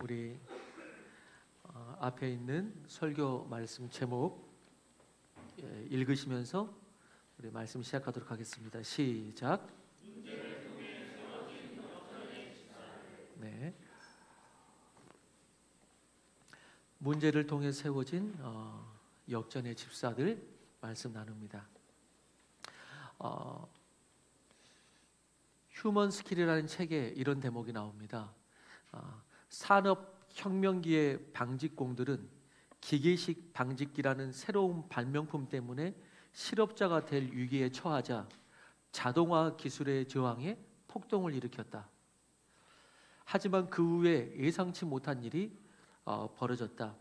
우리 앞에 있는 설교 말씀 제목 읽으시면서 우리 말씀 시작하도록 하겠습니다. 시작. 네. 문제를 통해 세워진 역전의 집사들 말씀 나눕니다. 휴먼 스킬이라는 책에 이런 대목이 나옵니다. 산업혁명기의 방직공들은 기계식 방직기라는 새로운 발명품 때문에 실업자가 될 위기에 처하자 자동화 기술에 저항해 폭동을 일으켰다. 하지만 그 후에 예상치 못한 일이 벌어졌다.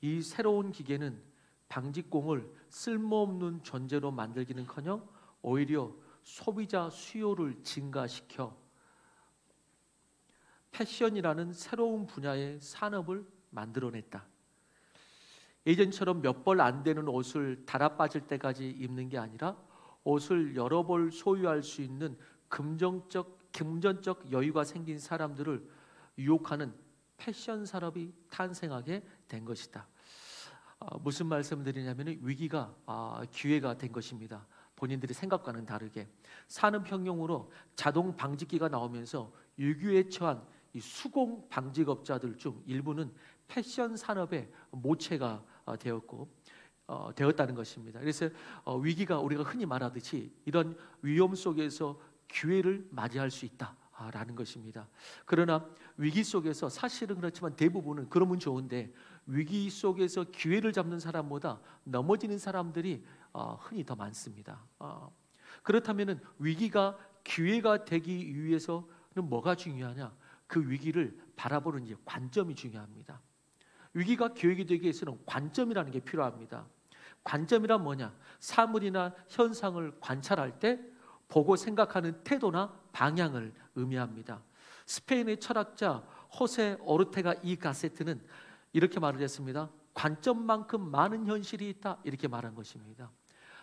이 새로운 기계는 방직공을 쓸모없는 존재로 만들기는커녕 오히려 소비자 수요를 증가시켜 패션이라는 새로운 분야의 산업을 만들어냈다. 예전처럼 몇 벌 안 되는 옷을 달아 빠질 때까지 입는 게 아니라 옷을 여러 벌 소유할 수 있는 금전적 여유가 생긴 사람들을 유혹하는 패션 산업이 탄생하게 된 것이다. 무슨 말씀을 드리냐면 위기가 기회가 된 것입니다. 본인들의 생각과는 다르게 산업혁명으로 자동 방직기가 나오면서 위기에 처한 이 수공 방직업자들 중 일부는 패션 산업의 모체가 되었다는 것입니다. 그래서 위기가 우리가 흔히 말하듯이 이런 위험 속에서 기회를 맞이할 수 있다라는 것입니다. 그러나 위기 속에서 사실은 그렇지만 대부분은 그러면 좋은데 위기 속에서 기회를 잡는 사람보다 넘어지는 사람들이 흔히 더 많습니다. 그렇다면 위기가 기회가 되기 위해서는 뭐가 중요하냐? 그 위기를 바라보는 이제 관점이 중요합니다. 위기가 기회가 되기 위해서는 관점이라는 게 필요합니다. 관점이란 뭐냐? 사물이나 현상을 관찰할 때 보고 생각하는 태도나 방향을 의미합니다. 스페인의 철학자 호세 오르테가 이 가세트는 이렇게 말을 했습니다. 관점만큼 많은 현실이 있다, 이렇게 말한 것입니다.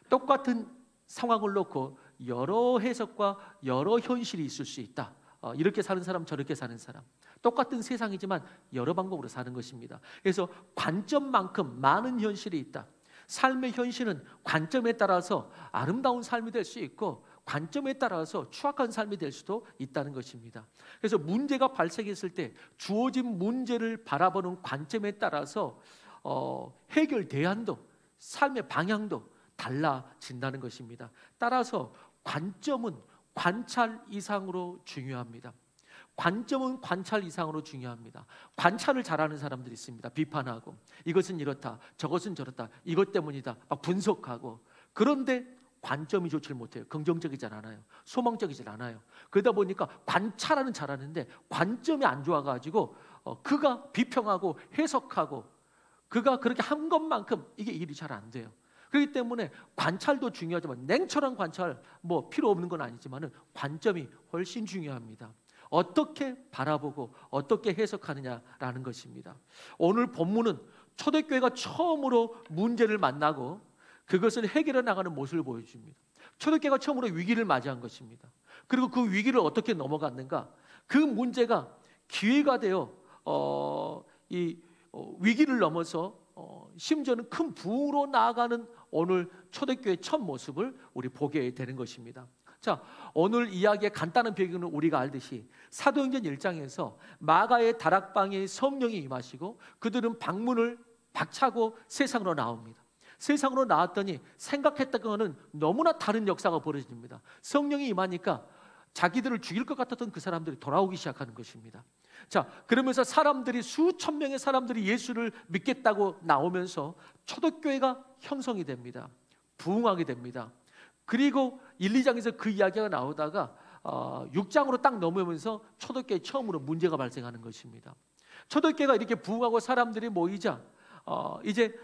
똑같은 상황을 놓고 여러 해석과 여러 현실이 있을 수 있다. 이렇게 사는 사람, 저렇게 사는 사람, 똑같은 세상이지만 여러 방법으로 사는 것입니다. 그래서 관점만큼 많은 현실이 있다. 삶의 현실은 관점에 따라서 아름다운 삶이 될 수 있고 관점에 따라서 추악한 삶이 될 수도 있다는 것입니다. 그래서 문제가 발생했을 때 주어진 문제를 바라보는 관점에 따라서 해결 대안도 삶의 방향도 달라진다는 것입니다. 따라서 관점은 관찰 이상으로 중요합니다. 관점은 관찰 이상으로 중요합니다. 관찰을 잘하는 사람들이 있습니다. 비판하고 이것은 이렇다, 저것은 저렇다, 이것 때문이다, 막 분석하고. 그런데 관점이 좋지 못해요. 긍정적이지 않아요. 소망적이지 않아요. 그러다 보니까 관찰하는 잘하는데 관점이 안 좋아가지고 그가 비평하고 해석하고 그가 그렇게 한 것만큼 이게 일이 잘 안 돼요. 그렇기 때문에 관찰도 중요하지만 냉철한 관찰 필요 없는 건 아니지만은 관점이 훨씬 중요합니다. 어떻게 바라보고 어떻게 해석하느냐라는 것입니다. 오늘 본문은 초대교회가 처음으로 문제를 만나고 그것을 해결해 나가는 모습을 보여줍니다. 초대교회가 처음으로 위기를 맞이한 것입니다. 그리고 그 위기를 어떻게 넘어갔는가? 그 문제가 기회가 되어 위기를 넘어서 심지어는 큰 부흥으로 나아가는 오늘 초대교회의 첫 모습을 우리 보게 되는 것입니다. 자, 오늘 이야기의 간단한 배경은 우리가 알듯이 사도행전 1장에서 마가의 다락방에 성령이 임하시고 그들은 방문을 박차고 세상으로 나옵니다. 세상으로 나왔더니 생각했던 것은 너무나 다른 역사가 벌어집니다. 성령이 임하니까 자기들을 죽일 것 같았던 그 사람들이 돌아오기 시작하는 것입니다. 자, 그러면서 사람들이 수천 명의 사람들이 예수를 믿겠다고 나오면서 초대교회가 형성이 됩니다. 부흥하게 됩니다. 그리고 1, 2장에서 그 이야기가 나오다가 6장으로 딱 넘으면서 초대교회 처음으로 문제가 발생하는 것입니다. 초대교회가 이렇게 부흥하고 사람들이 모이자 이제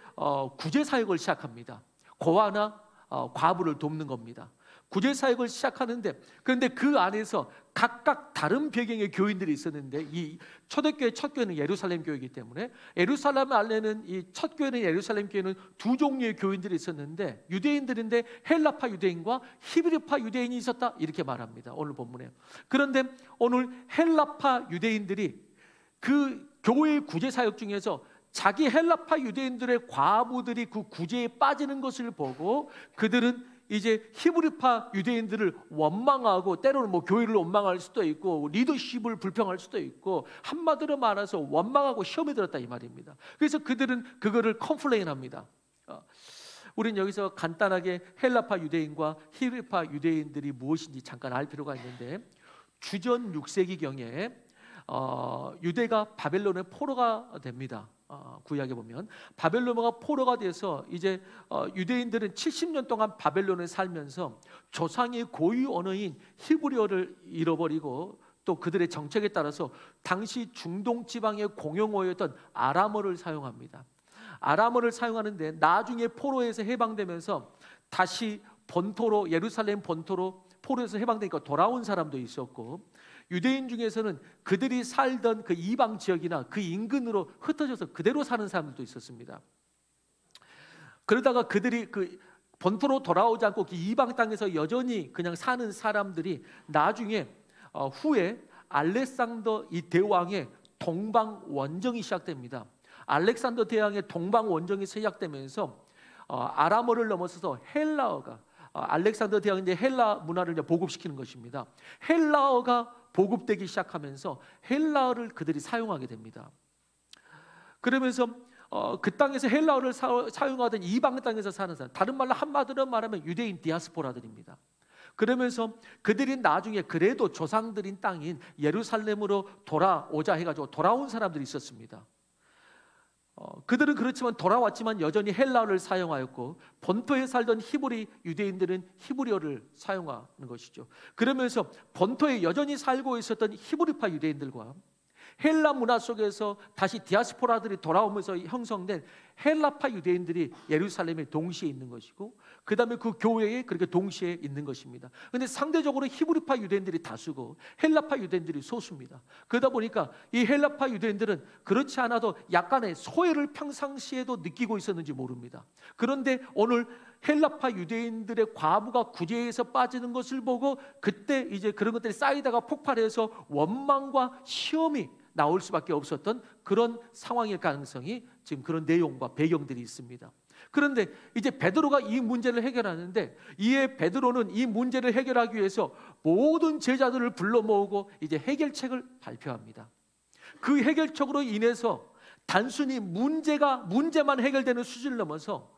구제 사역을 시작합니다. 고아나 과부를 돕는 겁니다. 구제 사역을 시작하는데 그런데 그 안에서 각각 다른 배경의 교인들이 있었는데 이 초대교회 첫 교회는 예루살렘 교회이기 때문에 예루살렘 안에는 이 첫 교회는 예루살렘 교회는 두 종류의 교인들이 있었는데 유대인들인데 헬라파 유대인과 히브리파 유대인이 있었다 이렇게 말합니다. 오늘 본문에. 그런데 오늘 헬라파 유대인들이 그 교회의 구제 사역 중에서 자기 헬라파 유대인들의 과부들이 그 구제에 빠지는 것을 보고 그들은 이제 히브리파 유대인들을 원망하고, 때로는 뭐 교회를 원망할 수도 있고 리더십을 불평할 수도 있고, 한마디로 말해서 원망하고 시험에 들었다 이 말입니다. 그래서 그들은 그거를 컴플레인합니다. 우리는 여기서 간단하게 헬라파 유대인과 히브리파 유대인들이 무엇인지 잠깐 알 필요가 있는데, 주전 6세기경에 유대가 바벨론의 포로가 됩니다. 구약에 보면 바벨론가 포로가 돼서 이제 유대인들은 70년 동안 바벨론에 살면서 조상의 고유 언어인 히브리어를 잃어버리고, 또 그들의 정책에 따라서 당시 중동 지방의 공용어였던 아람어를 사용합니다. 아람어를 사용하는데 나중에 포로에서 해방되면서 다시 본토로, 예루살렘 본토로 포로에서 해방되니까 돌아온 사람도 있었고, 유대인 중에서는 그들이 살던 그 이방 지역이나 그 인근으로 흩어져서 그대로 사는 사람들도 있었습니다. 그러다가 그들이 그 본토로 돌아오지 않고 그 이방 땅에서 여전히 그냥 사는 사람들이 나중에 후에 알렉산더 이 대왕의 동방 원정이 시작됩니다. 알렉산더 대왕의 동방 원정이 시작되면서 아람어를 넘어서서 헬라어가, 알렉산더 대왕이 이제 헬라 문화를 이제 보급시키는 것입니다. 헬라어가 보급되기 시작하면서 헬라어를 그들이 사용하게 됩니다. 그러면서 그 땅에서 헬라어를 사용하던 이방 땅에서 사는 사람, 다른 말로 한마디로 말하면 유대인 디아스포라들입니다. 그러면서 그들이 나중에 그래도 조상들인 땅인 예루살렘으로 돌아오자 해가지고 돌아온 사람들이 있었습니다. 그들은 그렇지만 돌아왔지만 여전히 헬라어를 사용하였고, 본토에 살던 히브리 유대인들은 히브리어를 사용하는 것이죠. 그러면서 본토에 여전히 살고 있었던 히브리파 유대인들과 헬라 문화 속에서 다시 디아스포라들이 돌아오면서 형성된 헬라파 유대인들이 예루살렘에 동시에 있는 것이고, 그 다음에 그 교회에 그렇게 동시에 있는 것입니다. 그런데 상대적으로 히브리파 유대인들이 다수고 헬라파 유대인들이 소수입니다. 그러다 보니까 이 헬라파 유대인들은 그렇지 않아도 약간의 소외를 평상시에도 느끼고 있었는지 모릅니다. 그런데 오늘 헬라파 유대인들의 과부가 구제에서 빠지는 것을 보고 그때 이제 그런 것들이 쌓이다가 폭발해서 원망과 시험이 나올 수밖에 없었던 그런 상황일 가능성이, 지금 그런 내용과 배경들이 있습니다. 그런데 이제 베드로가 이 문제를 해결하는데, 이에 베드로는 이 문제를 해결하기 위해서 모든 제자들을 불러 모으고 이제 해결책을 발표합니다. 그 해결책으로 인해서 단순히 문제만 해결되는 수준을 넘어서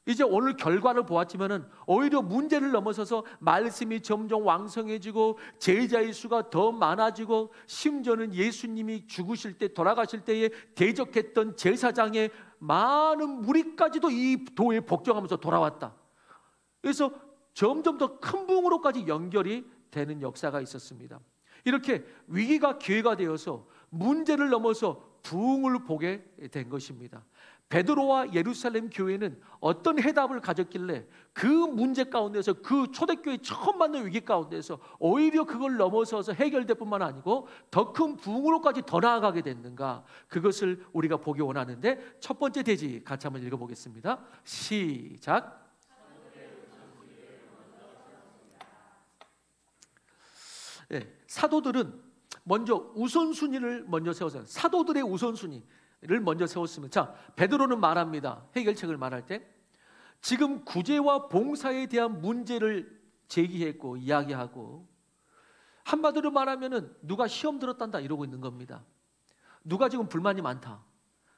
이제 오늘 결과를 보았지만은 오히려 문제를 넘어서서 말씀이 점점 왕성해지고 제자의 수가 더 많아지고, 심지어는 예수님이 죽으실 때, 돌아가실 때에 대적했던 제사장의 많은 무리까지도 이 도에 복종하면서 돌아왔다. 그래서 점점 더 큰 부흥으로까지 연결이 되는 역사가 있었습니다. 이렇게 위기가 기회가 되어서 문제를 넘어서 부흥을 보게 된 것입니다. 베드로와 예루살렘 교회는 어떤 해답을 가졌길래 그 문제 가운데서, 그 초대교회 처음 만난 위기 가운데서 오히려 그걸 넘어서서 해결될 뿐만 아니고 더 큰 부흥으로까지 더 나아가게 됐는가, 그것을 우리가 보기 원하는데, 첫 번째 대지 같이 한번 읽어보겠습니다. 시작. 네, 사도들은 먼저 우선순위를 먼저 세웠어요. 사도들의 우선순위를 먼저 세웠으면, 자, 베드로는 말합니다. 해결책을 말할 때 지금 구제와 봉사에 대한 문제를 제기했고 이야기하고, 한마디로 말하면은 누가 시험 들었단다 이러고 있는 겁니다. 누가 지금 불만이 많다,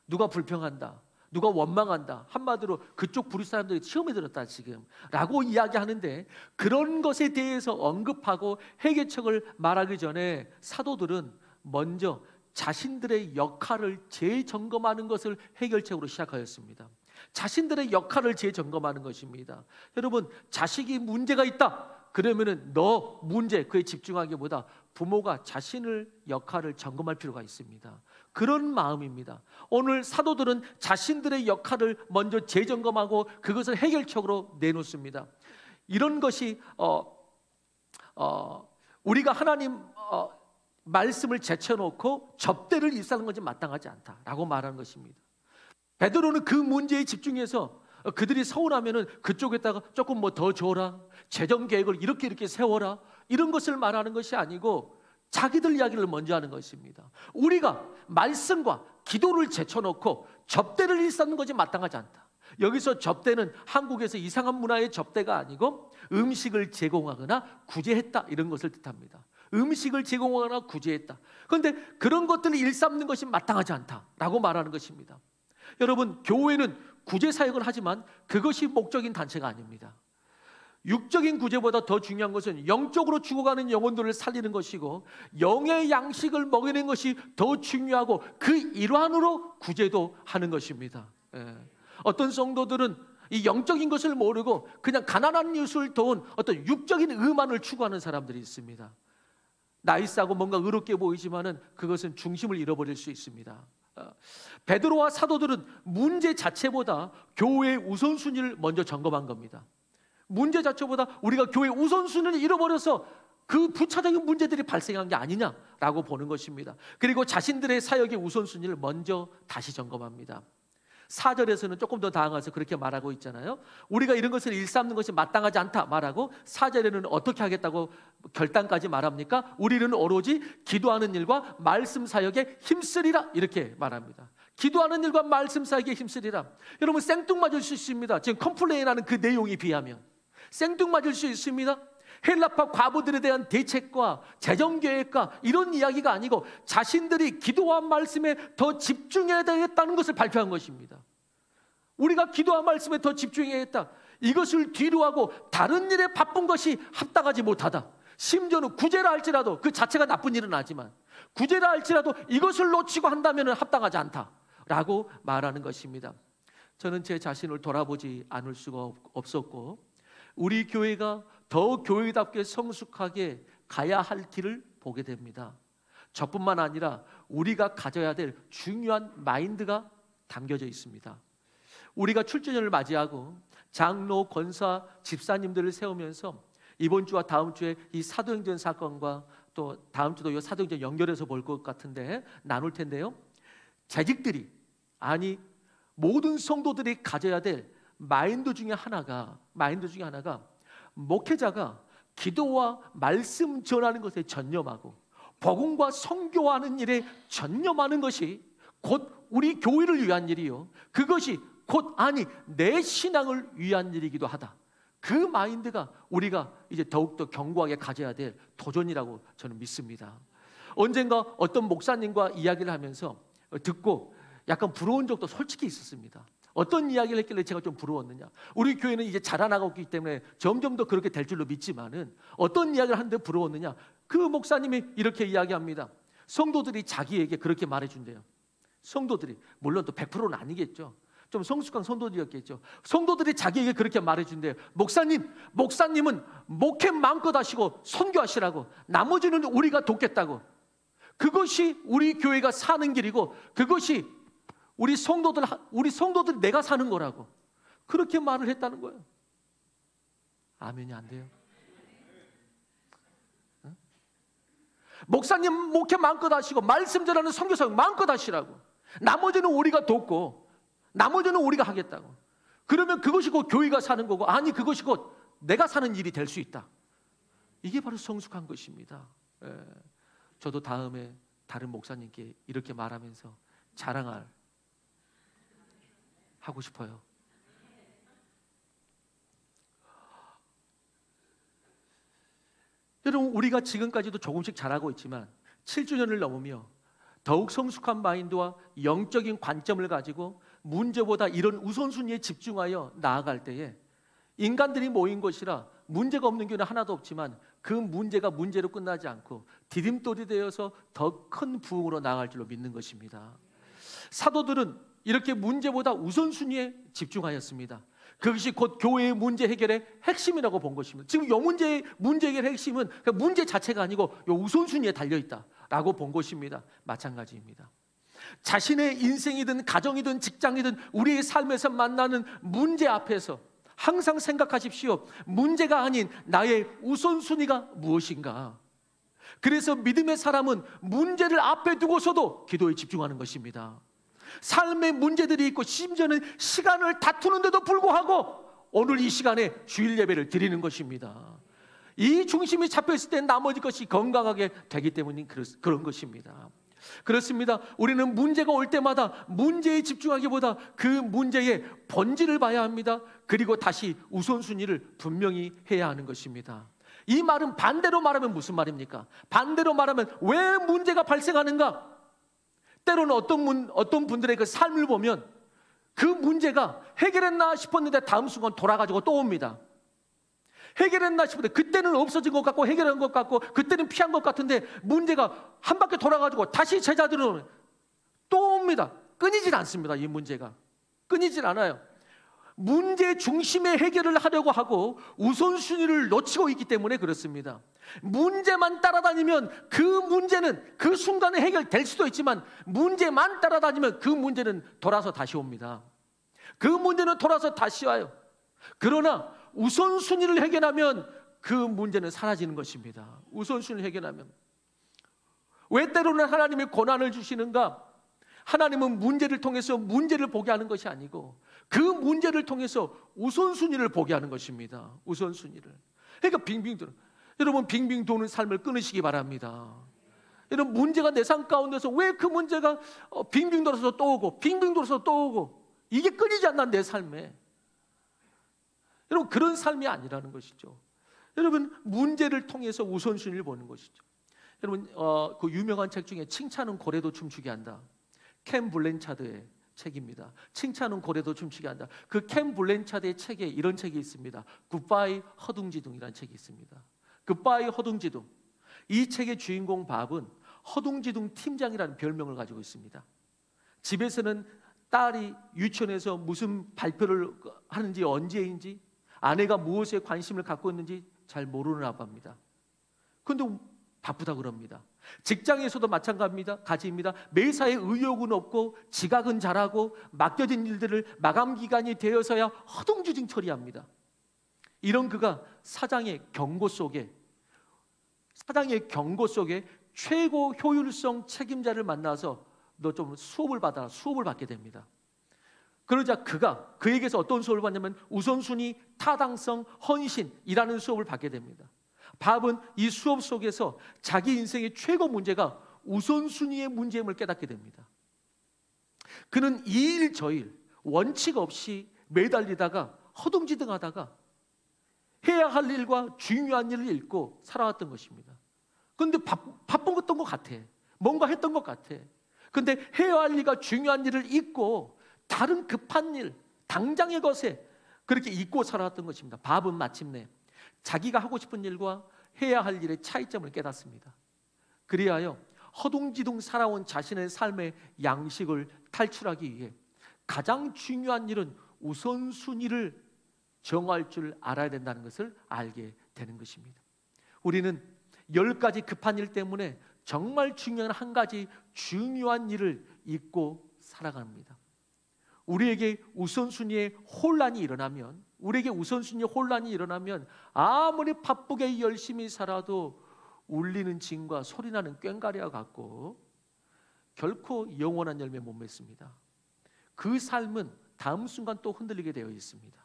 누가 불평한다, 누가 원망한다, 한마디로 그쪽 부류 사람들이 시험에 들었다 지금 라고 이야기하는데, 그런 것에 대해서 언급하고 해결책을 말하기 전에 사도들은 먼저 자신들의 역할을 재점검하는 것을 해결책으로 시작하였습니다. 자신들의 역할을 재점검하는 것입니다. 여러분, 자식이 문제가 있다 그러면은 너 문제 그에 집중하기보다 부모가 자신의 역할을 점검할 필요가 있습니다. 그런 마음입니다. 오늘 사도들은 자신들의 역할을 먼저 재점검하고 그것을 해결책으로 내놓습니다. 이런 것이 우리가 하나님 말씀을 제쳐놓고 접대를 일사하는 것이 마땅하지 않다라고 말하는 것입니다. 베드로는 그 문제에 집중해서 그들이 서운하면은 그쪽에다가 조금 뭐 더 줘라, 재정 계획을 이렇게 세워라, 이런 것을 말하는 것이 아니고 자기들 이야기를 먼저 하는 것입니다. 우리가 말씀과 기도를 제쳐놓고 접대를 일삼는 것이 마땅하지 않다. 여기서 접대는 한국에서 이상한 문화의 접대가 아니고 음식을 제공하거나 구제했다, 이런 것을 뜻합니다. 음식을 제공하거나 구제했다. 그런데 그런 것들을 일삼는 것이 마땅하지 않다라고 말하는 것입니다. 여러분, 교회는 구제 사역을 하지만 그것이 목적인 단체가 아닙니다. 육적인 구제보다 더 중요한 것은 영적으로 죽어가는 영혼들을 살리는 것이고, 영의 양식을 먹이는 것이 더 중요하고 그 일환으로 구제도 하는 것입니다. 어떤 성도들은 이 영적인 것을 모르고 그냥 가난한 이웃을 도운 어떤 육적인 의만을 추구하는 사람들이 있습니다. 나이스하고 뭔가 의롭게 보이지만은 그것은 중심을 잃어버릴 수 있습니다. 베드로와 사도들은 문제 자체보다 교회의 우선순위를 먼저 점검한 겁니다. 문제 자체보다 우리가 교회의 우선순위를 잃어버려서 그 부차적인 문제들이 발생한 게 아니냐라고 보는 것입니다. 그리고 자신들의 사역의 우선순위를 먼저 다시 점검합니다. 4절에서는 조금 더 나아가서 그렇게 말하고 있잖아요. 우리가 이런 것을 일삼는 것이 마땅하지 않다 말하고, 4절에는 어떻게 하겠다고 결단까지 말합니까? 우리는 오로지 기도하는 일과 말씀 사역에 힘쓰리라, 이렇게 말합니다. 기도하는 일과 말씀 사역에 힘쓰리라. 여러분, 생뚱맞을 수 있습니다. 지금 컴플레인하는 그 내용에 비하면 생뚱맞을 수 있습니다. 헬라파 과부들에 대한 대책과 재정계획과 이런 이야기가 아니고 자신들이 기도와 말씀에 더 집중해야 되겠다는 것을 발표한 것입니다. 우리가 기도와 말씀에 더 집중해야겠다, 이것을 뒤로 하고 다른 일에 바쁜 것이 합당하지 못하다. 심지어는 구제라 할지라도, 그 자체가 나쁜 일은 아니지만 구제라 할지라도 이것을 놓치고 한다면 합당하지 않다라고 말하는 것입니다. 저는 제 자신을 돌아보지 않을 수가 없었고, 우리 교회가 더 교회답게 성숙하게 가야 할 길을 보게 됩니다. 저뿐만 아니라 우리가 가져야 될 중요한 마인드가 담겨져 있습니다. 우리가 출전을 맞이하고 장로, 권사, 집사님들을 세우면서 이번 주와 다음 주에 이 사도행전 사건과 또 다음 주도 이 사도행전 연결해서 볼 것 같은데 나눌 텐데요. 재직들이, 아니 모든 성도들이 가져야 될 마인드 중에 하나가 목회자가 기도와 말씀 전하는 것에 전념하고 복음과 선교하는 일에 전념하는 것이 곧 우리 교회를 위한 일이요, 그것이 곧 내 신앙을 위한 일이기도 하다. 그 마인드가 우리가 이제 더욱더 견고하게 가져야 될 도전이라고 저는 믿습니다. 언젠가 어떤 목사님과 이야기를 하면서 듣고 약간 부러운 적도 솔직히 있었습니다. 어떤 이야기를 했길래 제가 좀 부러웠느냐, 우리 교회는 이제 자라나고 있기 때문에 점점 더 그렇게 될 줄로 믿지만은 어떤 이야기를 하는데 부러웠느냐, 그 목사님이 이렇게 이야기합니다. 성도들이 자기에게 그렇게 말해준대요. 성도들이, 물론 또 100%는 아니겠죠, 좀 성숙한 성도들이었겠죠. 성도들이 자기에게 그렇게 말해준대요. 목사님은 목회 마음껏 하시고 선교하시라고, 나머지는 우리가 돕겠다고. 그것이 우리 교회가 사는 길이고 그것이 우리 성도들 내가 사는 거라고, 그렇게 말을 했다는 거예요. 아멘이 안 돼요? 응? 목사님 목회 마음껏 하시고 말씀 전하는 선교사역 마음껏 하시라고, 나머지는 우리가 돕고 나머지는 우리가 하겠다고. 그러면 그것이 곧 교회가 사는 거고, 그것이 곧 내가 사는 일이 될 수 있다. 이게 바로 성숙한 것입니다. 저도 다음에 다른 목사님께 이렇게 말하면서 하고 싶어요. 여러분, 우리가 지금까지도 조금씩 잘하고 있지만 7주년을 넘으며 더욱 성숙한 마인드와 영적인 관점을 가지고 문제보다 이런 우선순위에 집중하여 나아갈 때에, 인간들이 모인 것이라 문제가 없는 교회는 하나도 없지만 그 문제가 문제로 끝나지 않고 디딤돌이 되어서 더 큰 부흥으로 나아갈 줄로 믿는 것입니다. 사도들은 이렇게 문제보다 우선순위에 집중하였습니다. 그것이 곧 교회의 문제 해결의 핵심이라고 본 것입니다. 지금 이 문제 해결의 핵심은 문제 자체가 아니고 이 우선순위에 달려있다라고 본 것입니다. 마찬가지입니다. 자신의 인생이든 가정이든 직장이든 우리의 삶에서 만나는 문제 앞에서 항상 생각하십시오. 문제가 아닌 나의 우선순위가 무엇인가. 그래서 믿음의 사람은 문제를 앞에 두고서도 기도에 집중하는 것입니다. 삶의 문제들이 있고 심지어는 시간을 다투는데도 불구하고 오늘 이 시간에 주일 예배를 드리는 것입니다. 이 중심이 잡혀있을 때 나머지 것이 건강하게 되기 때문인 그런 것입니다. 그렇습니다. 우리는 문제가 올 때마다 문제에 집중하기보다 그 문제의 본질을 봐야 합니다. 그리고 다시 우선순위를 분명히 해야 하는 것입니다. 이 말은 반대로 말하면 무슨 말입니까? 반대로 말하면 왜 문제가 발생하는가? 때로는 어떤 분들의 그 삶을 보면 그 문제가 해결했나 싶었는데 다음 순간 돌아가지고 또 옵니다. 해결했나 싶은데 그때는 없어진 것 같고 해결한 것 같고 그때는 피한 것 같은데 문제가 한 바퀴 돌아가지고 다시 제자들은 또 옵니다. 끊이질 않습니다. 이 문제가 끊이질 않아요. 문제 중심의 해결을 하려고 하고 우선순위를 놓치고 있기 때문에 그렇습니다. 문제만 따라다니면 그 문제는 그 순간에 해결될 수도 있지만 문제만 따라다니면 그 문제는 돌아서 다시 옵니다. 그 문제는 돌아서 다시 와요. 그러나 우선순위를 해결하면 그 문제는 사라지는 것입니다. 우선순위를 해결하면. 왜 때로는 하나님이 고난을 주시는가? 하나님은 문제를 통해서 문제를 보게 하는 것이 아니고 그 문제를 통해서 우선순위를 보게 하는 것입니다. 우선순위를. 그러니까 빙빙 돌아. 여러분 빙빙 도는 삶을 끊으시기 바랍니다. 여러분 문제가 내 삶 가운데서 왜 그 문제가 빙빙 돌아서 또 오고 빙빙 돌아서 또 오고 이게 끊이지 않나 내 삶에. 여러분 그런 삶이 아니라는 것이죠. 여러분 문제를 통해서 우선순위를 보는 것이죠. 여러분 그 유명한 책 중에 칭찬은 고래도 춤추게 한다. 켄 블랜차드의 책입니다. 칭찬은 고래도 춤추게 한다. 그 켄 블랜차드의 책에 이런 책이 있습니다. 굿바이 허둥지둥이라는 책이 있습니다. 굿바이 허둥지둥. 이 책의 주인공 밥은 허둥지둥 팀장이라는 별명을 가지고 있습니다. 집에서는 딸이 유치원에서 무슨 발표를 하는지 언제인지 아내가 무엇에 관심을 갖고 있는지 잘 모르는 아빠입니다. 그런데 바쁘다고 그럽니다. 직장에서도 마찬가지입니다. 매사에 의욕은 없고 지각은 잘하고 맡겨진 일들을 마감 기간이 되어서야 허둥지둥 처리합니다. 이런 그가 사장의 경고 속에 최고 효율성 책임자를 만나서 너 좀 수업을 받아라. 수업을 받게 됩니다. 그러자 그에게서 어떤 수업을 받냐면 우선순위, 타당성, 헌신이라는 수업을 받게 됩니다. 밥은 이 수업 속에서 자기 인생의 최고 문제가 우선순위의 문제임을 깨닫게 됩니다. 그는 이 일 저 일 원칙 없이 매달리다가 허둥지둥하다가 해야 할 일과 중요한 일을 잊고 살아왔던 것입니다. 그런데 바쁜 것 같아. 뭔가 했던 것 같아. 그런데 해야 할 일과 중요한 일을 잊고 다른 급한 일, 당장의 것에 그렇게 잊고 살아왔던 것입니다. 밥은 마침내 자기가 하고 싶은 일과 해야 할 일의 차이점을 깨닫습니다. 그리하여 허둥지둥 살아온 자신의 삶의 양식을 탈출하기 위해 가장 중요한 일은 우선순위를 정할 줄 알아야 된다는 것을 알게 되는 것입니다. 우리는 10가지 급한 일 때문에 정말 중요한 한 가지 중요한 일을 잊고 살아갑니다. 우리에게 우선순위의 혼란이 일어나면 아무리 바쁘게 열심히 살아도 울리는 징과 소리나는 꽹과리와 같고 결코 영원한 열매 못 맺습니다. 그 삶은 다음 순간 또 흔들리게 되어 있습니다.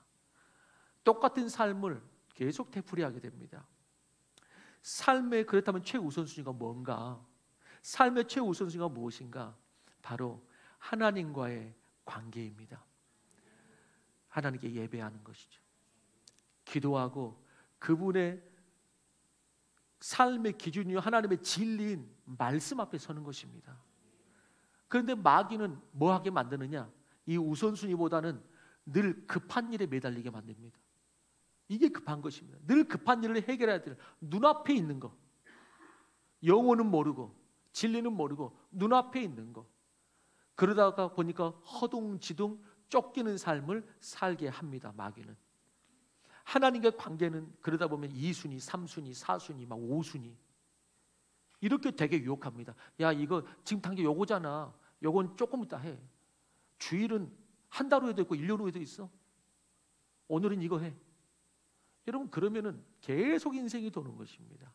똑같은 삶을 계속 되풀이하게 됩니다. 삶의 그렇다면 최우선순위가 뭔가? 삶의 최우선순위가 무엇인가? 바로 하나님과의 관계입니다. 하나님께 예배하는 것이죠. 기도하고 그분의 삶의 기준이요 하나님의 진리인 말씀 앞에 서는 것입니다. 그런데 마귀는 뭐하게 만드느냐? 이 우선순위보다는 늘 급한 일에 매달리게 만듭니다. 이게 급한 것입니다. 늘 급한 일을 해결해야 돼요. 눈앞에 있는 거. 영혼은 모르고 진리는 모르고 눈앞에 있는 거. 그러다가 보니까 허둥지둥 쫓기는 삶을 살게 합니다. 마귀는. 하나님과의 관계는 그러다 보면 2순위, 3순위, 4순위, 막 5순위 이렇게 되게 유혹합니다. 야 이거 지금 당장 요거잖아. 요건 조금 이따 해. 주일은 한 달 후에도 있고 1년 후에도 있어. 오늘은 이거 해. 여러분 그러면은 계속 인생이 도는 것입니다.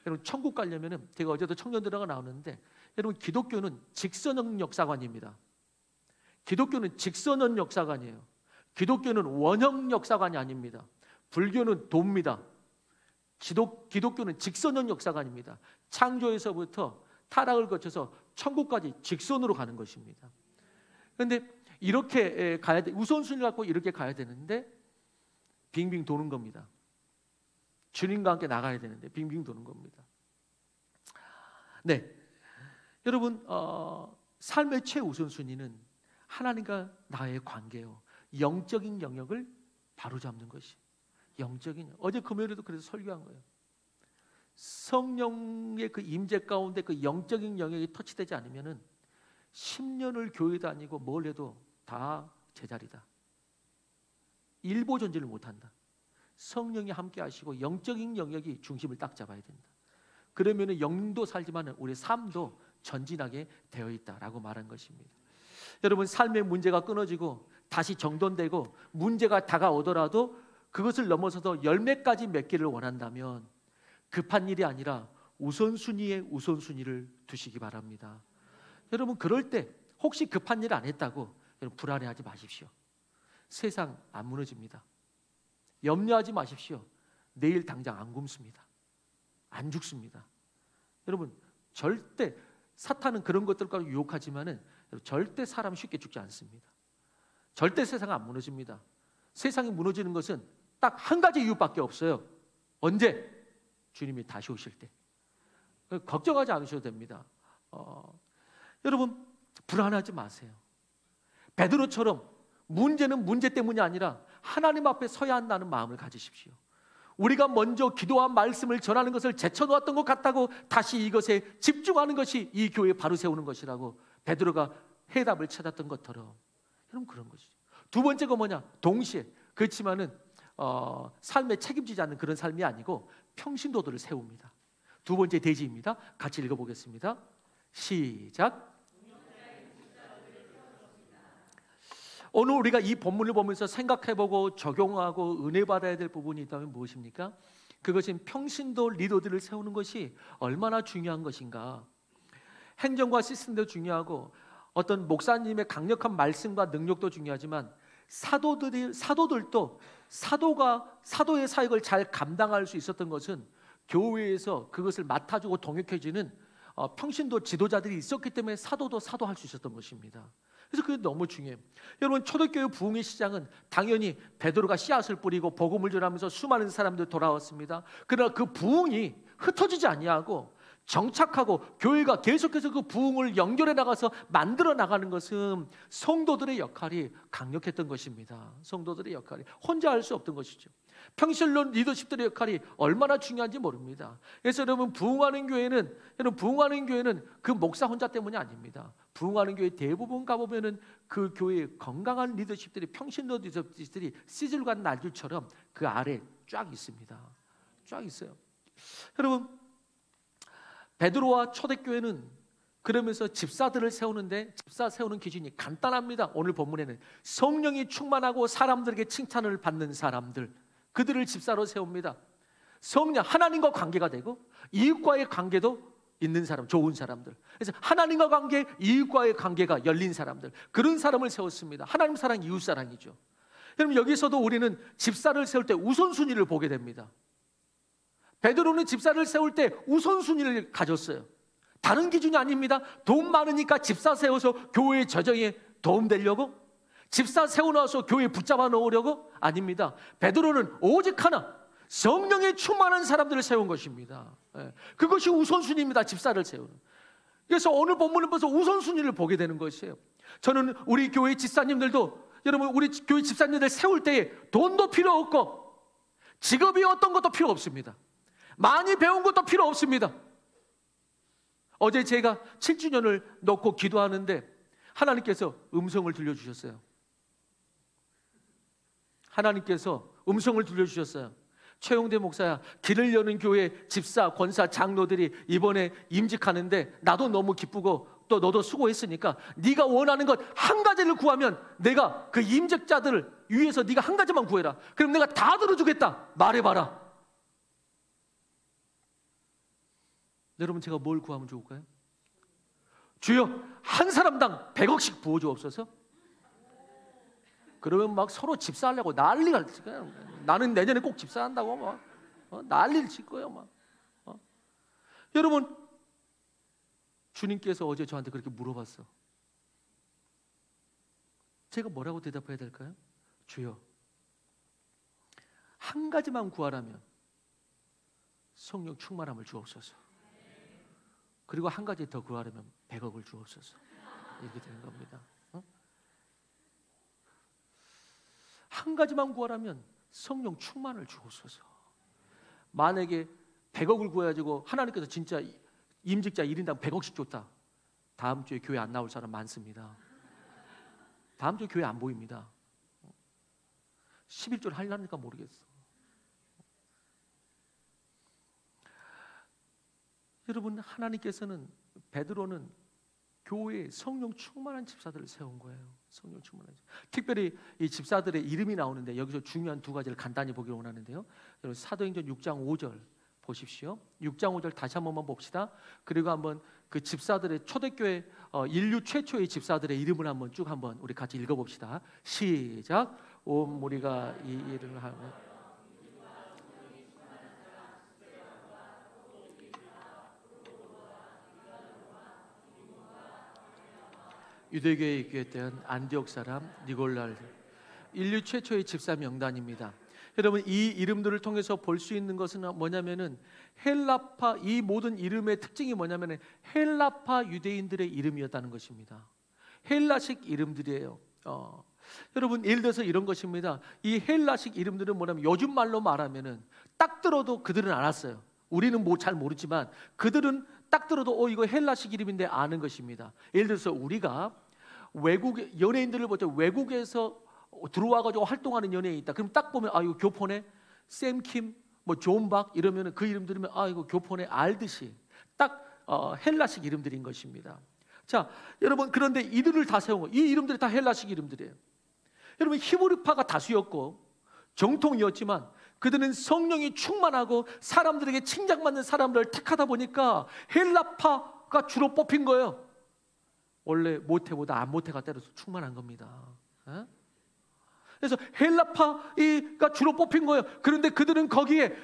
여러분 천국 가려면은 제가 어제도 청년들하고 나오는데 여러분 기독교는 직선형 역사관입니다. 기독교는 직선형 역사관이에요. 기독교는 원형 역사관이 아닙니다. 불교는 도입니다. 기독교는 직선형 역사가 아닙니다. 창조에서부터 타락을 거쳐서 천국까지 직선으로 가는 것입니다. 그런데 이렇게 가야 돼. 우선순위를 갖고 이렇게 가야 되는데 빙빙 도는 겁니다. 주님과 함께 나가야 되는데 빙빙 도는 겁니다. 네, 여러분, 삶의 최우선순위는 하나님과 나의 관계요, 영적인 영역을 바로잡는 것이 영적인. 어제 금요일에도 그래서 설교한 거예요. 성령의 그 임재 가운데 그 영적인 영역이 터치되지 않으면은 10년을 교회 다니고 뭘 해도 다 제자리다. 일보 전진을 못한다. 성령이 함께 하시고 영적인 영역이 중심을 딱 잡아야 된다. 그러면은 영도 살지만 우리 삶도 전진하게 되어 있다라고 말한 것입니다. 여러분, 삶의 문제가 끊어지고 다시 정돈되고 문제가 다가오더라도 그것을 넘어서서 열매까지 맺기를 원한다면 급한 일이 아니라 우선순위에 우선순위를 두시기 바랍니다. 여러분, 그럴 때 혹시 급한 일 안 했다고 여러분 불안해하지 마십시오. 세상 안 무너집니다. 염려하지 마십시오. 내일 당장 안 굶습니다. 안 죽습니다. 여러분, 절대 사탄은 그런 것들과 유혹하지만은 절대 사람 쉽게 죽지 않습니다. 절대 세상은 안 무너집니다. 세상이 무너지는 것은 딱 한 가지 이유밖에 없어요. 언제? 주님이 다시 오실 때. 걱정하지 않으셔도 됩니다. 여러분, 불안하지 마세요. 베드로처럼 문제는 문제 때문이 아니라 하나님 앞에 서야 한다는 마음을 가지십시오. 우리가 먼저 기도한 말씀을 전하는 것을 제쳐놓았던 것 같다고 다시 이것에 집중하는 것이 이 교회 바로 세우는 것이라고 베드로가 해답을 찾았던 것처럼 여러분 그런 것이죠. 두 번째가 뭐냐? 동시에 그렇지만은 삶에 책임지지 않는 그런 삶이 아니고 평신도들을 세웁니다. 두 번째 대지입니다. 같이 읽어보겠습니다. 시작. 오늘 우리가 이 본문을 보면서 생각해보고 적용하고 은혜 받아야 될 부분이 있다면 무엇입니까? 그것은 평신도 리더들을 세우는 것이 얼마나 중요한 것인가. 행정과 시스템도 중요하고 어떤 목사님의 강력한 말씀과 능력도 중요하지만 사도들도 사도의 사역을 잘 감당할 수 있었던 것은 교회에서 그것을 맡아주고 동역해주는 평신도 지도자들이 있었기 때문에 사도도 사도할 수 있었던 것입니다. 그래서 그게 너무 중요해요. 여러분, 초대교회 부흥의 시작은 당연히 베드로가 씨앗을 뿌리고 복음을 전하면서 수많은 사람들이 돌아왔습니다. 그러나 그 부흥이 흩어지지 아니하고 정착하고 교회가 계속해서 그 부흥을 연결해 나가서 만들어 나가는 것은 성도들의 역할이 강력했던 것입니다. 성도들의 역할이 혼자 할 수 없던 것이죠. 평신도 리더십들의 역할이 얼마나 중요한지 모릅니다. 그래서 여러분, 부흥하는 교회는 그 목사 혼자 때문이 아닙니다. 부흥하는 교회 대부분 가보면은 그 교회의 건강한 리더십들이, 평신도 리더십들이 시즐과 날줄처럼 그 아래 쫙 있습니다. 쫙 있어요. 여러분, 베드로와 초대교회는 그러면서 집사들을 세우는데 집사 세우는 기준이 간단합니다. 오늘 본문에는 성령이 충만하고 사람들에게 칭찬을 받는 사람들, 그들을 집사로 세웁니다. 성령, 하나님과 관계가 되고 이웃과의 관계도 있는 사람, 좋은 사람들. 그래서 하나님과 관계, 이웃과의 관계가 열린 사람들, 그런 사람을 세웠습니다. 하나님 사랑, 이웃 사랑이죠. 여러분, 여기서도 우리는 집사를 세울 때 우선순위를 보게 됩니다. 베드로는 집사를 세울 때 우선순위를 가졌어요. 다른 기준이 아닙니다. 돈 많으니까 집사 세워서 교회의 저정에 도움되려고, 집사 세워놔서 교회에 붙잡아 놓으려고? 아닙니다. 베드로는 오직 하나, 성령에 충만한 사람들을 세운 것입니다. 그것이 우선순위입니다. 집사를 세우는. 그래서 오늘 본문을 보면서 우선순위를 보게 되는 것이에요. 저는 우리 교회 집사님들도, 여러분, 우리 교회 집사님들 세울 때에 돈도 필요 없고 직업이 어떤 것도 필요 없습니다. 많이 배운 것도 필요 없습니다. 어제 제가 7주년을 놓고 기도하는데 하나님께서 음성을 들려주셨어요. 하나님께서 음성을 들려주셨어요. 최용대 목사야, 길을 여는 교회 집사, 권사, 장로들이 이번에 임직하는데 나도 너무 기쁘고 또 너도 수고했으니까 네가 원하는 것 한 가지를 구하면 내가 그 임직자들을 위해서 네가 한 가지만 구해라. 그럼 내가 다 들어주겠다. 말해봐라. 여러분, 제가 뭘 구하면 좋을까요? 주여, 한 사람당 100억씩 부어주옵소서. 그러면 막 서로 집사하려고 난리가 나는 내년에 꼭 집사한다고 막. 난리를 칠 거예요 막. 여러분, 주님께서 어제 저한테 그렇게 물어봤어. 제가 뭐라고 대답해야 될까요? 주여, 한 가지만 구하라면 성령 충만함을 주옵소서. 그리고 한 가지 더 구하려면 100억을 주옵소서. 이렇게 되는 겁니다. 한 가지만 구하라면 성령 충만을 주옵소서. 만약에 100억을 구해가지고 하나님께서 진짜 임직자 1인당 100억씩 줬다. 다음 주에 교회 안 나올 사람 많습니다. 다음 주에 교회 안 보입니다. 11절 하려니까 모르겠어. 여러분, 하나님께서는, 베드로는 교회에 성령 충만한 집사들을 세운 거예요. 성령 충만한 집. 특별히 이 집사들의 이름이 나오는데 여기서 중요한 두 가지를 간단히 보기를 원하는데요. 여러분, 사도행전 6장 5절 보십시오. 6장 5절 다시 한 번만 봅시다. 그리고 한번 그 집사들의, 초대교회 인류 최초의 집사들의 이름을 한번 쭉 한번 우리 같이 읽어봅시다. 시작. 온 무리가 이 일을 하며 유대교에 입교했던 안디옥 사람 니골라를, 인류 최초의 집사 명단입니다. 여러분, 이 이름들을 통해서 볼 수 있는 것은 뭐냐면은 헬라파, 이 모든 이름의 특징이 뭐냐면은 헬라파 유대인들의 이름이었다는 것입니다. 헬라식 이름들이에요. 여러분, 예를 들어서 이런 것입니다. 이 헬라식 이름들은 뭐냐면 요즘 말로 말하면은 딱 들어도 그들은 알았어요. 우리는 뭐 잘 모르지만 그들은 딱 들어도 이거 헬라식 이름인데 아는 것입니다. 예를 들어서 우리가 외국 연예인들을 보죠. 외국에서 들어와가지고 활동하는 연예인이 있다. 그럼 딱 보면 이거 교포네, 샘킴, 뭐 존박 이러면은 그 이름 들으면 이거 교포네 알듯이 딱 헬라식 이름들인 것입니다. 자, 여러분, 그런데 이들을 다 세운 거, 이 이름들이 다 헬라식 이름들이에요. 여러분, 히브리파가 다수였고 정통이었지만 그들은 성령이 충만하고 사람들에게 칭찬받는 사람들을 택하다 보니까 헬라파가 주로 뽑힌 거예요. 원래 모태보다 안 모태가 때려서 충만한 겁니다. 그래서 헬라파가 주로 뽑힌 거예요. 그런데 그들은 거기에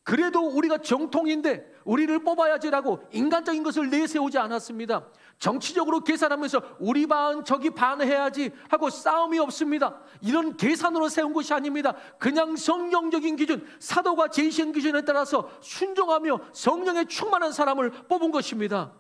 그래도 우리가 정통인데 우리를 뽑아야지라고 인간적인 것을 내세우지 않았습니다. 정치적으로 계산하면서 우리 반 저기 반 해야지 하고 싸움이 없습니다. 이런 계산으로 세운 것이 아닙니다. 그냥 성경적인 기준, 사도가 제시한 기준에 따라서 순종하며 성령에 충만한 사람을 뽑은 것입니다.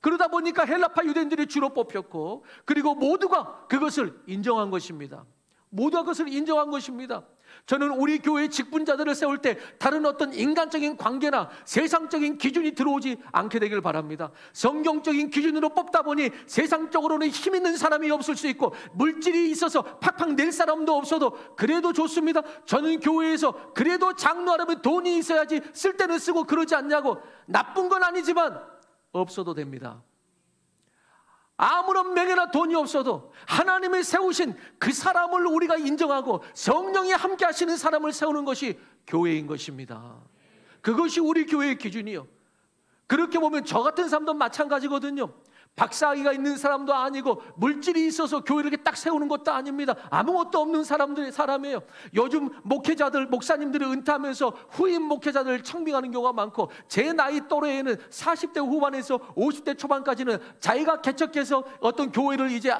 그러다 보니까 헬라파 유대인들이 주로 뽑혔고, 그리고 모두가 그것을 인정한 것입니다. 모두가 그것을 인정한 것입니다. 저는 우리 교회의 직분자들을 세울 때 다른 어떤 인간적인 관계나 세상적인 기준이 들어오지 않게 되길 바랍니다. 성경적인 기준으로 뽑다 보니 세상적으로는 힘 있는 사람이 없을 수 있고 물질이 있어서 팍팍 낼 사람도 없어도 그래도 좋습니다. 저는 교회에서 그래도 장로하려면 돈이 있어야지 쓸 때는 쓰고 그러지 않냐고. 나쁜 건 아니지만 없어도 됩니다. 아무런 명예나 돈이 없어도 하나님이 세우신 그 사람을 우리가 인정하고 성령이 함께 하시는 사람을 세우는 것이 교회인 것입니다. 그것이 우리 교회의 기준이요. 그렇게 보면 저 같은 사람도 마찬가지거든요. 박사학위가 있는 사람도 아니고 물질이 있어서 교회를 이렇게 딱 세우는 것도 아닙니다. 아무것도 없는 사람이에요. 요즘 목회자들, 목사님들이 은퇴하면서 후임 목회자들을 청빙하는 경우가 많고, 제 나이 또래에는 40대 후반에서 50대 초반까지는 자기가 개척해서 어떤 교회를 이제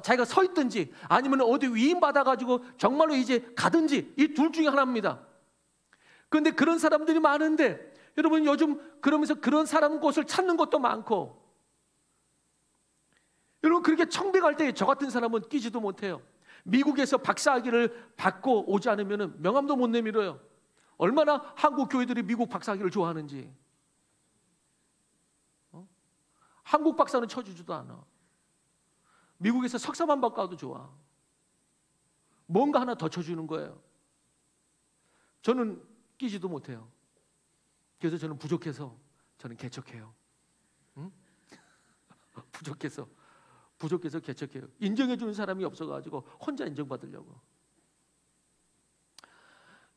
자기가 서 있든지 아니면 어디 위임 받아가지고 정말로 이제 가든지 이 둘 중에 하나입니다. 그런데 그런 사람들이 많은데 여러분, 요즘 그러면서 그런 사람 곳을 찾는 것도 많고, 여러분, 그렇게 청빙할 때 저 같은 사람은 끼지도 못해요. 미국에서 박사학위를 받고 오지 않으면 명함도 못 내밀어요. 얼마나 한국 교회들이 미국 박사학위를 좋아하는지. 한국 박사는 쳐주지도 않아. 미국에서 석사만 받고 와도 좋아. 뭔가 하나 더 쳐주는 거예요. 저는 끼지도 못해요. 그래서 저는 부족해서 저는 개척해요. 부족해서 개척해요. 인정해주는 사람이 없어가지고 혼자 인정받으려고.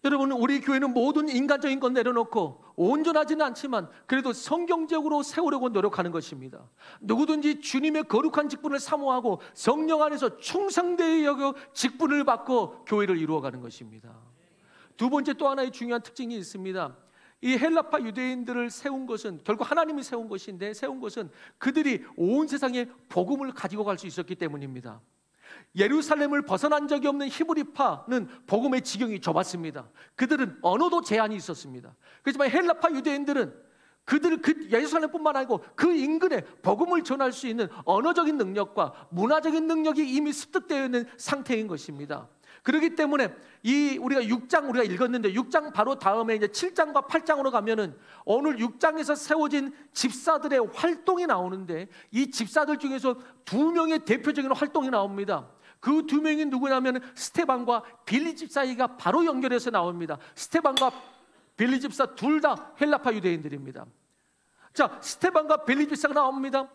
여러분, 우리 교회는 모든 인간적인 건 내려놓고 온전하지는 않지만 그래도 성경적으로 세우려고 노력하는 것입니다. 누구든지 주님의 거룩한 직분을 사모하고 성령 안에서 충성되게 여겨 직분을 받고 교회를 이루어가는 것입니다. 두 번째 또 하나의 중요한 특징이 있습니다. 이 헬라파 유대인들을 세운 것은 결국 하나님이 세운 것인데, 세운 것은 그들이 온 세상에 복음을 가지고 갈 수 있었기 때문입니다. 예루살렘을 벗어난 적이 없는 히브리파는 복음의 지경이 좁았습니다. 그들은 언어도 제한이 있었습니다. 그렇지만 헬라파 유대인들은 그 예루살렘뿐만 아니고 그 인근에 복음을 전할 수 있는 언어적인 능력과 문화적인 능력이 이미 습득되어 있는 상태인 것입니다. 그렇기 때문에 우리가 6장 우리가 읽었는데 6장 바로 다음에 이제 7장과 8장으로 가면은 오늘 6장에서 세워진 집사들의 활동이 나오는데, 이 집사들 중에서 두 명의 대표적인 활동이 나옵니다. 그 두 명이 누구냐면 스데반과 빌리 집사가 바로 연결해서 나옵니다. 스데반과 빌리 집사 둘 다 헬라파 유대인들입니다. 자, 스데반과 빌리 집사가 나옵니다.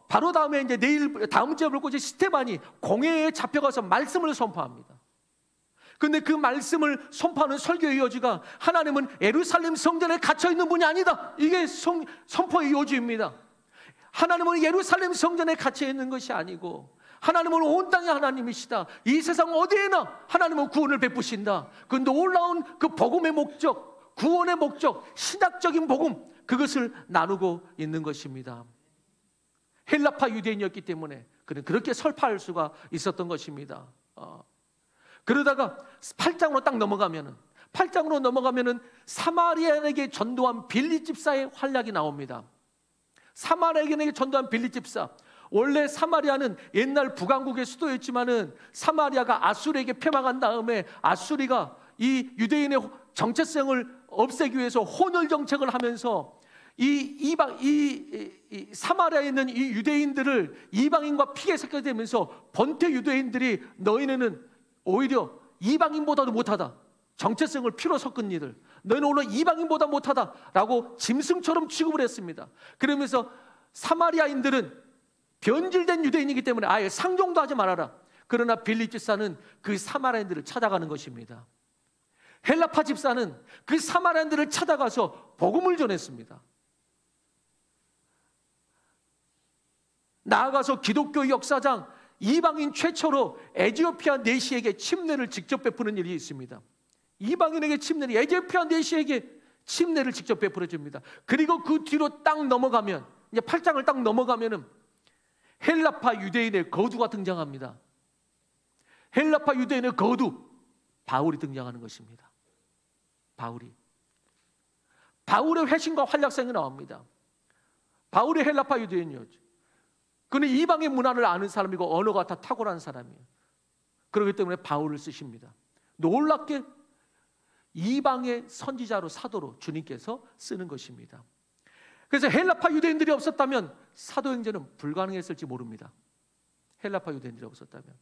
바로 다음에 이제 다음 주에 볼 것이 스데반이 공회에 잡혀가서 말씀을 선포합니다. 그런데 그 말씀을 선포하는 설교의 요지가 하나님은 예루살렘 성전에 갇혀 있는 분이 아니다. 이게 선포의 요지입니다. 하나님은 예루살렘 성전에 갇혀 있는 것이 아니고 하나님은 온 땅의 하나님이시다. 이 세상 어디에나 하나님은 구원을 베푸신다. 그 놀라운 그 복음의 목적, 구원의 목적, 신학적인 복음, 그것을 나누고 있는 것입니다. 헬라파 유대인이었기 때문에 그는 그렇게 설파할 수가 있었던 것입니다. 그러다가 8장으로 딱 넘어가면은 사마리아인에게 전도한 빌리 집사의 활약이 나옵니다. 사마리아인에게 전도한 빌리 집사. 원래 사마리아는 옛날 북왕국의 수도였지만은 사마리아가 아수르에게 패망한 다음에 아수리가 이 유대인의 정체성을 없애기 위해서 혼혈 정책을 하면서 이 사마리아에 있는 이 유대인들을 이방인과 피해 섞게 되면서 번퇴 유대인들이 너희는 오히려 이방인보다도 못하다. 정체성을 피로 섞은 이들. 너희는 오히려 이방인보다 못하다라고 짐승처럼 취급을 했습니다. 그러면서 사마리아인들은 변질된 유대인이기 때문에 아예 상종도 하지 말아라. 그러나 빌리 집사는 그 사마리아인들을 찾아가는 것입니다. 헬라파 집사는 그 사마리아인들을 찾아가서 복음을 전했습니다. 나아가서 기독교 역사상 이방인 최초로 에티오피아 내시에게 침례를 직접 베푸는 일이 있습니다. 이방인에게 침례를, 에티오피아 내시에게 침례를 직접 베풀어 줍니다. 그리고 그 뒤로 딱 넘어가면, 이제 8장을 딱 넘어가면은 헬라파 유대인의 거두가 등장합니다. 헬라파 유대인의 거두, 바울이 등장하는 것입니다. 바울의 회심과 활약상이 나옵니다. 바울이 헬라파 유대인이었죠. 그는 이방의 문화를 아는 사람이고 언어가 다 탁월한 사람이에요. 그렇기 때문에 바울을 쓰십니다. 놀랍게 이방의 선지자로, 사도로 주님께서 쓰는 것입니다. 그래서 헬라파 유대인들이 없었다면 사도행전은 불가능했을지 모릅니다. 헬라파 유대인들이 없었다면.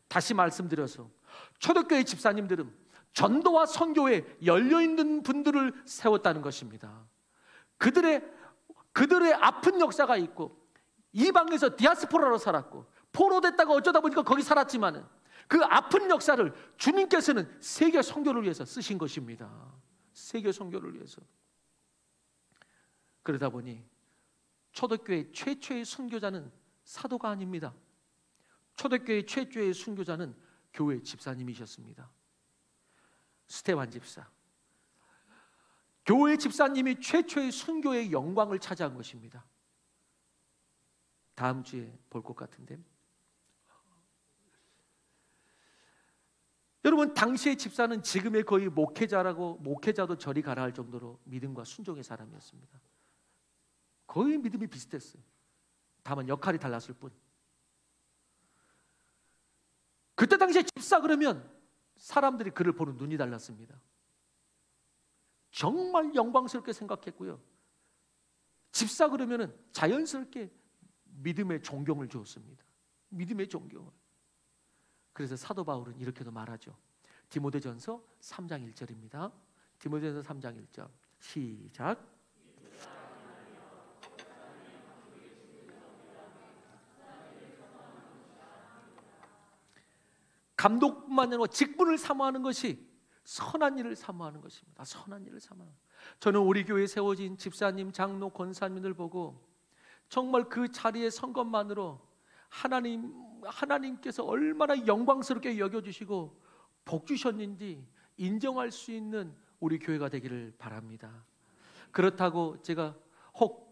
다시 말씀드려서 초대교회 집사님들은 전도와 선교에 열려있는 분들을 세웠다는 것입니다. 그들의 아픈 역사가 있고 이방에서 디아스포라로 살았고 포로됐다가 어쩌다 보니까 거기 살았지만은 그 아픈 역사를 주님께서는 세계 선교를 위해서 쓰신 것입니다. 세계 선교를 위해서. 그러다 보니 초대교회 최초의 선교자는 사도가 아닙니다. 초대교회 최초의 선교자는 교회 집사님이셨습니다. 스데반 집사. 교회 집사님이 최초의 선교의 영광을 차지한 것입니다. 다음 주에 볼 것 같은데, 여러분, 당시의 집사는 지금의 거의 목회자도 저리 가라 할 정도로 믿음과 순종의 사람이었습니다. 거의 믿음이 비슷했어요. 다만 역할이 달랐을 뿐. 그때 당시에 집사 그러면 사람들이 그를 보는 눈이 달랐습니다. 정말 영광스럽게 생각했고요. 집사 그러면은 자연스럽게 믿음의 존경을 주었습니다. 믿음의 존경을. 그래서 사도 바울은 이렇게도 말하죠. 디모데전서 3장 1절입니다. 디모데전서 3장 1절 시작. 감독뿐만 아니라 직분을 사모하는 것이 선한 일을 사모하는 것입니다. 선한 일을 사모하는. 저는 우리 교회에 세워진 집사님, 장로, 권사님들 보고 정말 그 자리에 선 것만으로 하나님께서 얼마나 영광스럽게 여겨주시고 복 주셨는지 인정할 수 있는 우리 교회가 되기를 바랍니다. 그렇다고 제가 혹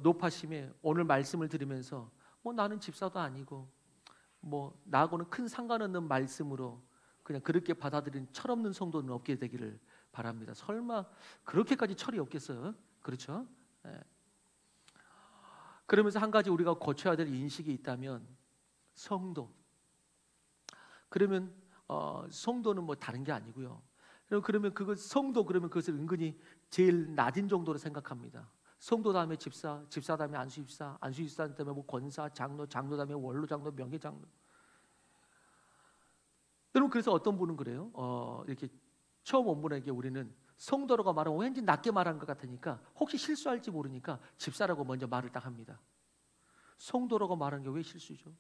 높아심에 오늘 말씀을 들으면서 나는 집사도 아니고 나하고는 큰 상관없는 말씀으로 그냥 그렇게 받아들인 철없는 성도는 없게 되기를 바랍니다. 설마 그렇게까지 철이 없겠어요? 그렇죠? 네. 그러면서 한 가지 우리가 고쳐야 될 인식이 있다면 성도. 그러면 성도는 다른 게 아니고요. 그러면 성도 그러면 그것을 은근히 제일 낮은 정도로 생각합니다. 성도 다음에 집사, 집사 다음에 안수집사, 안수집사 다음에 권사, 장로, 장로 다음에 원로 장로, 명예 장로. 여러분 그래서 어떤 분은 그래요. 이렇게 처음 온 분에게 우리는 성도라고 말하면 왠지 낮게 말한 것 같으니까 혹시 실수할지 모르니까 집사라고 먼저 말을 딱 합니다. 성도라고 말하는 게 왜 실수죠?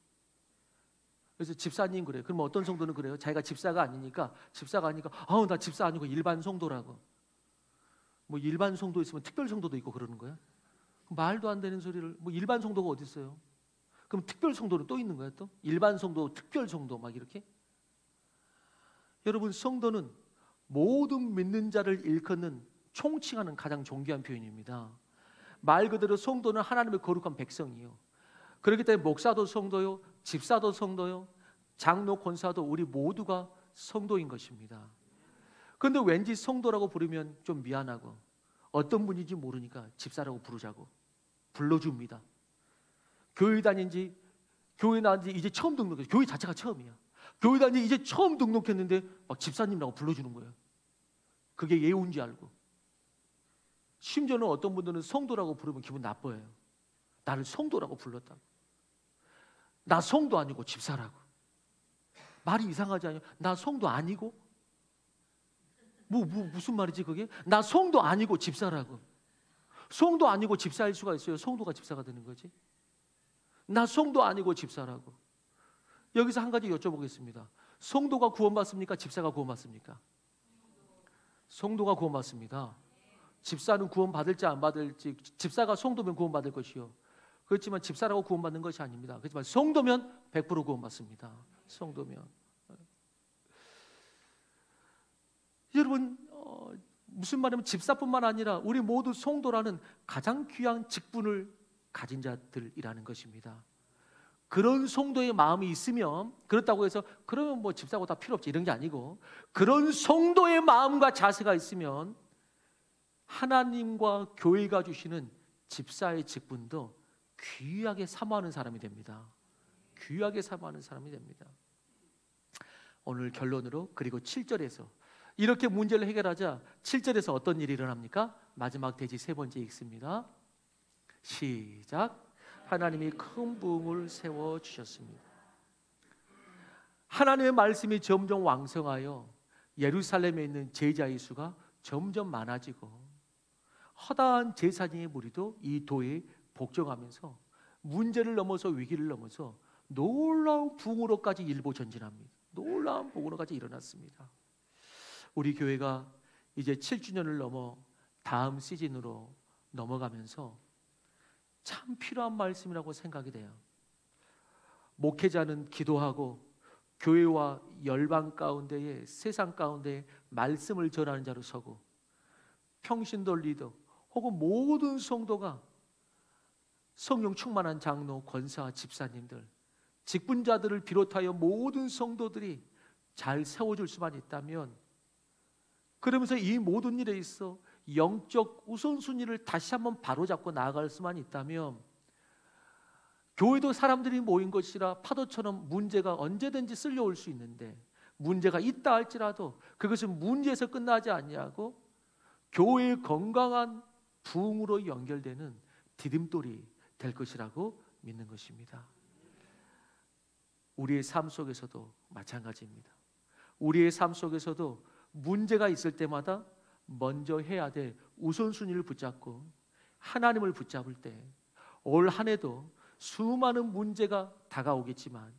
그래서 집사님 그래요. 그럼 어떤 성도는 그래요. 자기가 집사가 아니니까 나 집사 아니고 일반 성도라고. 일반 성도 있으면 특별 성도도 있고 그러는 거야. 말도 안 되는 소리를. 일반 성도가 어디 있어요? 그럼 특별 성도는 또 있는 거야 또? 일반 성도, 특별 성도 막 이렇게? 여러분 성도는 모든 믿는 자를 일컫는 총칭하는 가장 존귀한 표현입니다. 말 그대로 성도는 하나님의 거룩한 백성이요. 그렇기 때문에 목사도 성도요, 집사도 성도요, 장로, 권사도 우리 모두가 성도인 것입니다. 그런데 왠지 성도라고 부르면 좀 미안하고 어떤 분인지 모르니까 집사라고 부르자고 불러줍니다. 교회 다닌 지 이제 처음 등록해서 교회 자체가 처음이야. 교회 다닌 지 이제 처음 등록했는데 막 집사님이라고 불러주는 거예요. 그게 예우인지 알고. 심지어는 어떤 분들은 성도라고 부르면 기분 나빠요. 나를 성도라고 불렀다고. 나 성도 아니고 집사라고. 말이 이상하지 않아요? 나 성도 아니고? 무슨 말이지 그게? 나 성도 아니고 집사라고. 성도 아니고 집사일 수가 있어요? 성도가 집사가 되는 거지? 나 성도 아니고 집사라고. 여기서 한 가지 여쭤보겠습니다. 성도가 구원받습니까? 집사가 구원받습니까? 성도가 구원받습니다. 집사는 구원받을지 안 받을지, 집사가 성도면 구원받을 것이요. 그렇지만 집사라고 구원받는 것이 아닙니다. 그렇지만 성도면 100% 구원받습니다. 성도면. 여러분 무슨 말이냐면 집사뿐만 아니라 우리 모두 성도라는 가장 귀한 직분을 가진 자들이라는 것입니다. 그런 성도의 마음이 있으면, 그렇다고 해서 그러면 집사고 다 필요 없지 이런 게 아니고, 그런 성도의 마음과 자세가 있으면 하나님과 교회가 주시는 집사의 직분도 귀하게 사모하는 사람이 됩니다. 귀하게 사모하는 사람이 됩니다. 오늘 결론으로, 그리고 7절에서 이렇게 문제를 해결하자 7절에서 어떤 일이 일어납니까? 마지막 대지 세 번째 읽습니다. 시작. 하나님이 큰 부흥을 세워주셨습니다. 하나님의 말씀이 점점 왕성하여 예루살렘에 있는 제자의 수가 점점 많아지고 허다한 제사장의 무리도 이 도에 복종하면서 문제를 넘어서 위기를 넘어서 놀라운 부흥으로까지 일보 전진합니다. 놀라운 부흥으로까지 일어났습니다. 우리 교회가 이제 7주년을 넘어 다음 시즌으로 넘어가면서 참 필요한 말씀이라고 생각이 돼요. 목회자는 기도하고 교회와 열방 가운데에, 세상 가운데에 말씀을 전하는 자로 서고, 평신도 리더 혹은 모든 성도가 성령 충만한 장로, 권사, 집사님들, 직분자들을 비롯하여 모든 성도들이 잘 세워줄 수만 있다면, 그러면서 이 모든 일에 있어 영적 우선순위를 다시 한번 바로잡고 나아갈 수만 있다면, 교회도 사람들이 모인 것이라 파도처럼 문제가 언제든지 쓸려올 수 있는데, 문제가 있다 할지라도 그것은 문제에서 끝나지 아니하고 교회의 건강한 부흥으로 연결되는 디딤돌이 될 것이라고 믿는 것입니다. 우리의 삶 속에서도 마찬가지입니다. 우리의 삶 속에서도 문제가 있을 때마다 먼저 해야 될 우선순위를 붙잡고 하나님을 붙잡을 때, 올 한 해도 수많은 문제가 다가오겠지만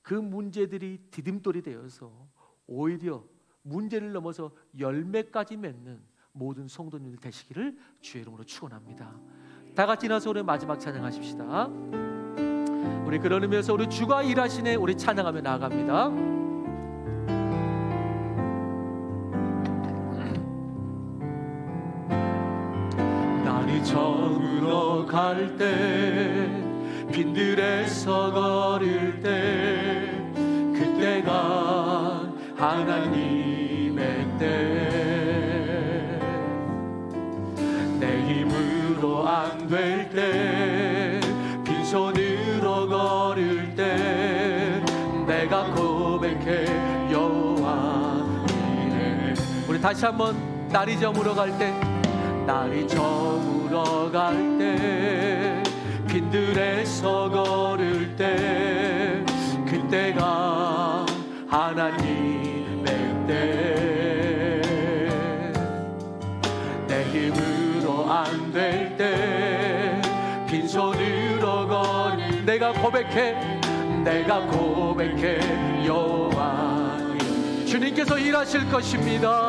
그 문제들이 디딤돌이 되어서 오히려 문제를 넘어서 열매까지 맺는 모든 성도님들 되시기를 주의 이름으로 축원합니다. 다 같이 일어나서 우리 마지막 찬양하십시다. 우리 그런 의미에서 우리 주가 일하시네 우리 찬양하며 나아갑니다. 날이 저물어 갈 때, 빈들에서 걸을 때, 그때가 하나님의 때. 내 힘으로 안 될 때, 빈손으로 걸을 때, 내가 고백해 여호와 이래. 우리 다시 한번 날이 저물어 갈 때, 날이 저물어 갈 때, 빈들에서 걸을 때, 그때가 하나님의 때. 내 힘으로 안 될 때, 빈손으로 걸을, 내가 고백해 여호와. 주님께서 일하실 것입니다.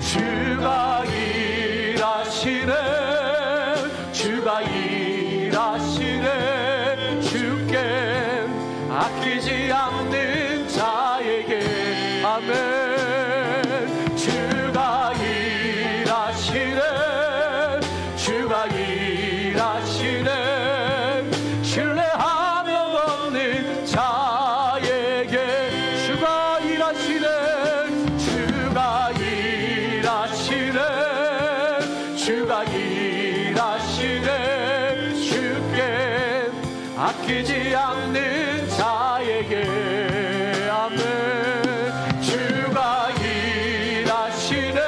주가 일하시네, 주가 일하시네. 주께 아끼지 않는 자에게. 아멘. 주가 일하시네, 주가 일하시네. 신뢰하며 걷는 자에게. 주가 일하시네, 주가 일하시네, 주가 일하시네. 주께 아끼지 않는 자에게. 아멘. 주가 일하시네,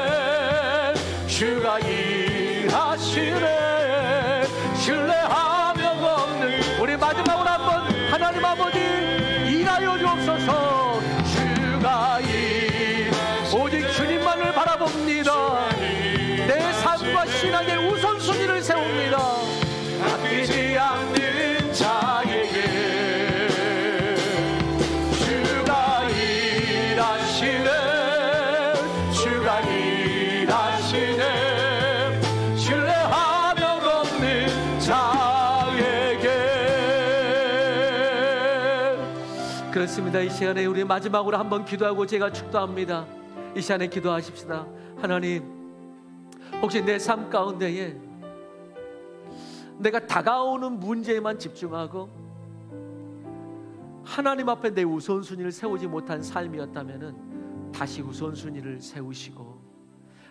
주가 일하시네. 신뢰하며 걷는, 우리 마지막으로 한번 하나님 아버지 일하여 주옵소서. 주가 오직 주님만을 바라봅니다. 내 삶과 신앙의 우선순위를 세웁니다. 아끼지 않는 자에게. 주가 일하시네, 주가 일하시네. 신뢰하며 걷는 자에게. 그렇습니다. 이 시간에 우리 마지막으로 한번 기도하고 제가 축도합니다. 이 시간에 기도하십시다. 하나님, 혹시 내 삶 가운데에 내가 다가오는 문제에만 집중하고 하나님 앞에 내 우선순위를 세우지 못한 삶이었다면 다시 우선순위를 세우시고,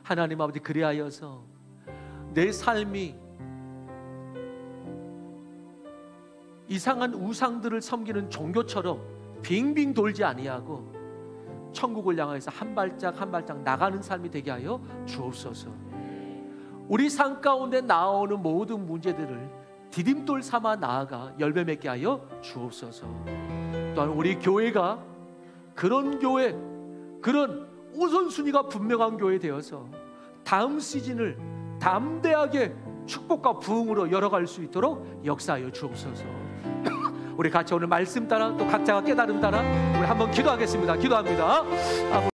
하나님 아버지 그리하여서 내 삶이 이상한 우상들을 섬기는 종교처럼 빙빙 돌지 아니하고 천국을 향해서 한 발짝 한 발짝 나가는 삶이 되게 하여 주옵소서. 우리 삶 가운데 나오는 모든 문제들을 디딤돌 삼아 나아가 열매 맺게 하여 주옵소서. 또한 우리 교회가 그런 교회, 그런 우선순위가 분명한 교회 되어서 다음 시즌을 담대하게 축복과 부흥으로 열어갈 수 있도록 역사하여 주옵소서. 우리 같이 오늘 말씀 따라 또 각자가 깨달음 따라 우리 한번 기도하겠습니다. 기도합니다.